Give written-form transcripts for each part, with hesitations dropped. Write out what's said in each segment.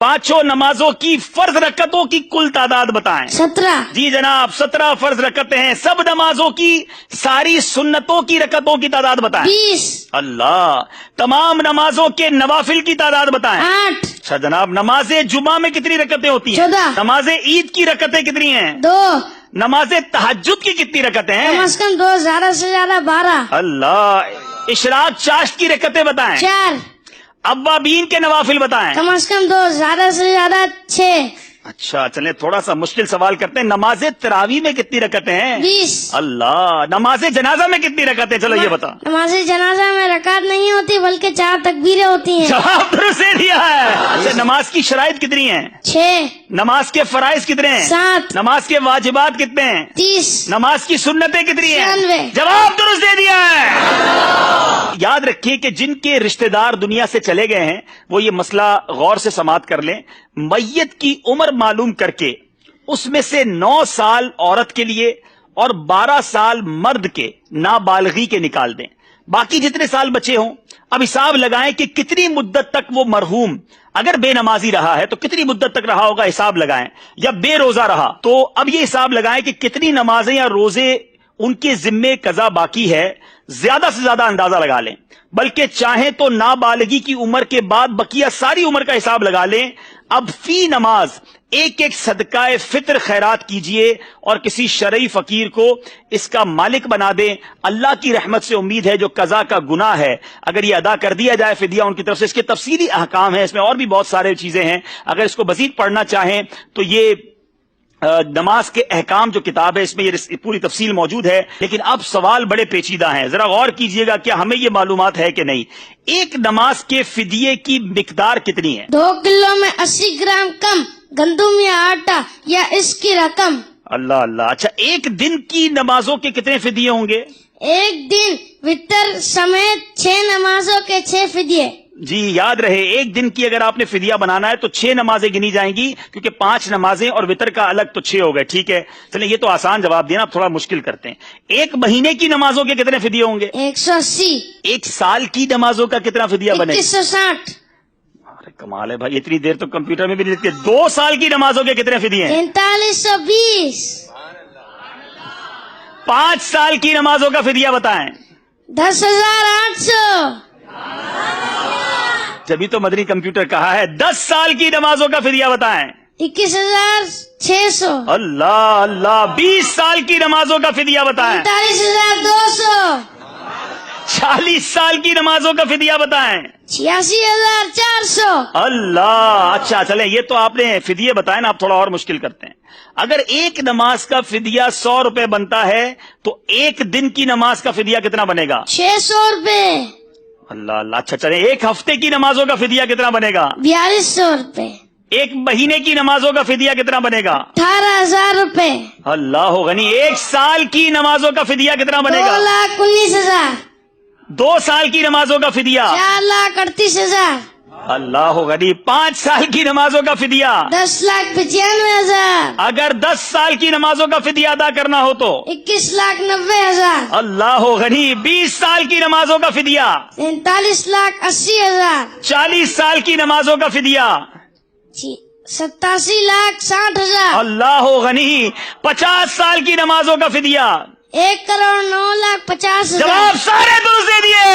पांचों नमाजों की फर्ज रकतों की कुल तादाद बताएं। 17, जी जनाब, 17 फर्ज रकतें हैं। सब नमाजों की सारी सुन्नतों की रकतों की तादाद बताएं। 20, अल्लाह। तमाम नमाजों के नवाफिल की तादाद बताएं। 8, अच्छा जनाब, नमाज जुमा में कितनी रकतें होती हैं? 14, नमाज ईद की रकतें कितनी हैं? 2, नमाज तहज्जुद की कितनी रकतें कम हैं? अज कम 2, ज्यादा से ज्यादा 12, अल्लाह। इशराक चाश्त की रकतें बताएं। 4, अव्वाबीन के नवाफिल बताएं। कम अज कम 2, ज्यादा से ज्यादा 6, अच्छा चलें, थोड़ा सा मुश्किल सवाल करते हैं। नमाज तरावी में कितनी रकतें हैं? 20, अल्लाह। नमाज जनाजा में कितनी रकतें? चलो ये बता। नमाज जनाजा में रकात नहीं होती बल्कि 4 तकबीरें होती हैं। जवाब दुरुस्त दे दिया है। अच्छा, नमाज की शराइत कितनी है? 6, नमाज के फराइज कितने हैं? 7, नमाज के वाजिबात कितने हैं? 30, नमाज की सुन्नतें कितनी हैं? 96। जवाब दुरुस्त दे दिया है। याद रखिए कि जिनके रिश्तेदार दुनिया से चले गए हैं वो ये मसला गौर से समाअत कर लें। मैयत की उम्र मालूम करके उसमें से 9 साल औरत के लिए और 12 साल मर्द के नाबालगी के निकाल दें। बाकी जितने साल बचे हों अब हिसाब लगाएं कि कितनी मुद्दत तक वो मरहूम अगर बेनमाजी रहा है तो कितनी मुद्दत तक रहा होगा, हिसाब लगाएं। या बेरोजा रहा तो अब ये हिसाब लगाएं कि कितनी नमाजें या रोजे उनके जिम्मे कजा बाकी है। ज्यादा से ज्यादा अंदाजा लगा लें, बल्कि चाहें तो नाबालगी की उम्र के बाद बकिया सारी उम्र का हिसाब लगा लें। अब फी नमाज एक एक सदकाए फित्र खैरात कीजिए और किसी शरई फकीर को इसका मालिक बना दें। अल्लाह की रहमत से उम्मीद है जो कजा का गुनाह है अगर ये अदा कर दिया जाए फिदिया उनकी तरफ से। इसके तफसीली अहकाम है, इसमें और भी बहुत सारे चीजें हैं। अगर इसको मजीद पढ़ना चाहें तो ये नमाज के अहकाम जो किताब है इसमें ये पूरी तफसील मौजूद है। लेकिन अब सवाल बड़े पेचीदा हैं, जरा गौर कीजिएगा, क्या हमें ये मालूमात है कि नहीं। एक नमाज के फिदिये की मिकदार कितनी है? 2 किलो में 80 ग्राम कम गंदुम या आटा या इसकी रकम। अल्लाह अल्लाह। अच्छा, एक दिन की नमाजों के कितने फिदिये होंगे? एक दिन वितर समेत 6 नमाजों के 6 फिदिये। जी याद रहे, एक दिन की अगर आपने फिदिया बनाना है तो 6 नमाजें गिनी जाएंगी, क्योंकि 5 नमाजें और वितर का अलग तो 6 हो गए। ठीक है, चलिए ये तो आसान जवाब दिया ना, अब थोड़ा मुश्किल करते हैं। एक महीने की नमाजों के कितने फिदिये होंगे? 180। एक साल की नमाजों का कितना फिदिया बनेगा? 2160। अरे कमाल है भाई, इतनी देर तो कंप्यूटर में भी नहीं लिखते। 2 साल की नमाजों के कितने फिदिये हैं? 4320। 5 साल की नमाजों का फिदिया बताएं। 10,800। जभी तो मदनी कंप्यूटर कहा है। 10 साल की नमाजों का फिदिया बताएं। 21,600। अल्लाह अल्लाह। 20 साल की नमाजों का फिदिया बताएं। 45,200। 40 साल की नमाजों का फिदिया बताएं। 86,400। अल्लाह। अच्छा चलें, ये तो आपने फिदिये बताए ना, आप थोड़ा और मुश्किल करते हैं। अगर एक नमाज का फिदिया 100 रुपए बनता है तो एक दिन की नमाज का फिदिया कितना बनेगा? 600 रुपए। अल्लाह अल्लाह। अच्छा चलें, एक हफ्ते की नमाजों का फिदिया कितना बनेगा? 4200 रुपए। एक महीने की नमाजों का फिदिया कितना बनेगा? 18,000 रुपए। अल्लाह हो गनी। एक साल की नमाजों का फिदिया कितना बनेगा? 2,19,000। 2 साल की नमाजों का फिदिया? 4,38,000। अल्लाह हो गनी। 5 साल की नमाजों का फिदिया? 10,95,000। अगर 10 साल की नमाजों का फिदिया अदा करना हो तो? 21,90,000। अल्लाह हो गनी। 20 साल की नमाजों का फिदिया? 43,80,000। 40 साल की नमाजों का फिदिया? 87,60,000। अल्लाह हो गनी। 50 साल की नमाजों का फिदिया? 1,09,50,000। जवाब सारे दुरुस्त दे दिए।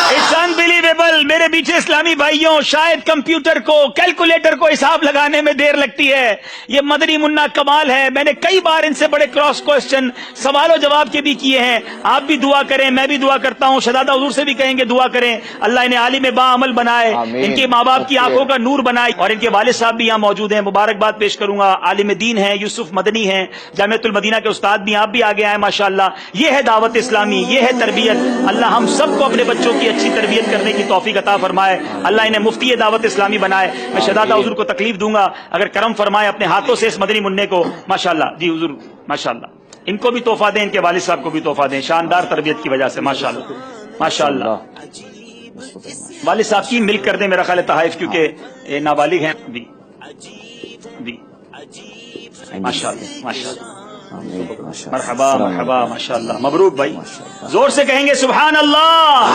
It's unbelievable. मेरे पीछे इस्लामी भाइयों, शायद कंप्यूटर को, कैलकुलेटर को हिसाब लगाने में देर लगती है। ये मदनी मुन्ना कमाल है। मैंने कई बार इनसे बड़े क्रॉस क्वेश्चन सवालों जवाब के भी किए हैं। आप भी दुआ करें, मैं भी दुआ करता हूँ। शहजादा हुजूर से भी कहेंगे दुआ करें, अल्लाह इन्हें आलिम बाअमल बनाए, इनके माँ बाप की आंखों का नूर बनाए। और इनके वालिद साहब भी यहाँ मौजूद हैं, मुबारकबाद पेश करूंगा। आलिम दीन है, यूसुफ मदनी है, जामियतुल मदीना के उस्ताद भी, आप भी आगे आए माशाअल्लाह। ये है दावत इस्लामी, ये है तरबियत। अल्लाह हम सबको अपने बच्चों की अच्छी तरबियत करने की तौफीक अता फरमाए। अल्लाह इन्हें मुफ्ती दावत इस्लामी बनाए। मैं शहजादा हुजूर को तकलीफ दूंगा अगर करम फरमाए अपने हाथों से इस मदनी मुन्ने को। माशाअल्लाह जी हुजूर, माशाअल्लाह। इनको भी तोहफा दें, इनके वालिद साहब को भी तोहफा दें, शानदार तरबियत की वजह से। माशाअल्लाह माशाअल्लाह। वालिद साहब की मिल्क कर दें मेरा ख्याल है तहाइफ, क्योंकि नाबालिग हैं भी। माशाअल्लाह माशाअल्लाह। मरहबा मरहबा माशाअल्लाह। मबरूक भाई, जोर से कहेंगे सुभान अल्लाह।